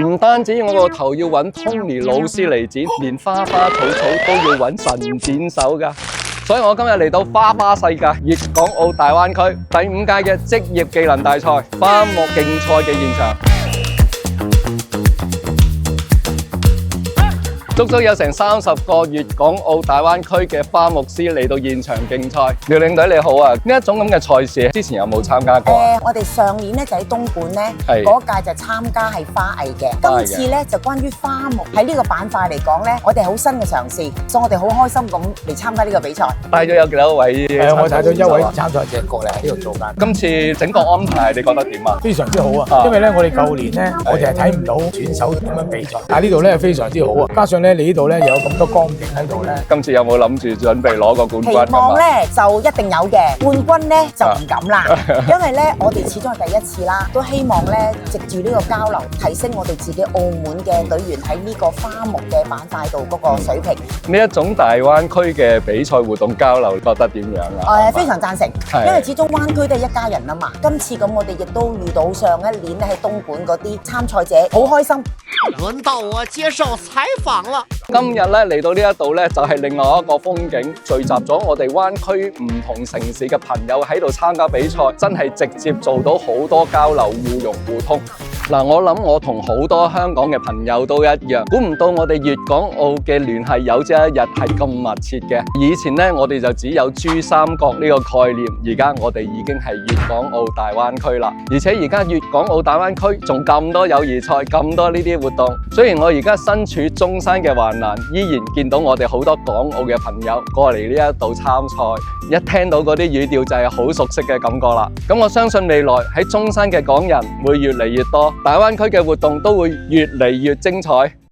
唔單止我個頭要揾 Tony 老師嚟剪，連花花草草都要揾神剪手㗎。所以我今日嚟到花花世界粵港澳大灣區第5屆嘅職業技能大賽花木競賽嘅現場。足足有成30個粵港澳大灣區嘅花木師嚟到現場競賽。廖領隊你好啊，呢一種咁嘅賽事之前有冇參加過啊？我哋上年咧就喺東莞咧，係嗰屆就參加係花藝嘅。今次咧就關於花木喺呢個板塊嚟講咧，我哋好新嘅嘗試，所以我哋好開心咁嚟參加呢個比賽。帶咗有幾多位？我帶咗1位參賽者過嚟喺呢度做緊。今次整個安排你覺得點啊？非常之好啊！因為咧我哋舊年咧，我哋係睇唔到選手點樣比賽，但係呢度咧非常之好啊！加上咧你呢度咧有咁多光景喺度咧，今次有冇諗住準備攞個冠軍？期望咧就一定有嘅，冠軍咧就唔敢啦，因為咧我哋始終係第一次啦，都希望咧藉住呢個交流，提升我哋自己澳門嘅隊員喺呢個花木嘅板塊度嗰個水平。呢一種大灣區嘅比賽活動交流，覺得點樣啊？非常贊成，因為始終灣區都係一家人啊嘛。今次咁我哋亦都遇到上一年咧喺東莞嗰啲參賽者，好開心。輪到我接受採訪啦！今日咧嚟到呢一度咧，就係另外一個風景，聚集咗我哋灣區唔同城市嘅朋友喺度參加比賽，真係直接做到好多交流，互融互通。嗱，我諗我同好多香港嘅朋友都一樣，估唔到我哋粵港澳嘅聯繫有朝一日係咁密切嘅。以前咧，我哋就只有珠三角呢個概念，而家我哋已經係粵港澳大灣區啦。而且而家粵港澳大灣區仲咁多友誼賽，咁多呢啲活動。雖然我而家身處中山嘅環南，依然見到我哋好多港澳嘅朋友過嚟呢一度參賽，一聽到嗰啲語調就係好熟悉嘅感覺啦。咁我相信未來喺中山嘅港人會越嚟越多，大灣區嘅活動都會越嚟越精彩。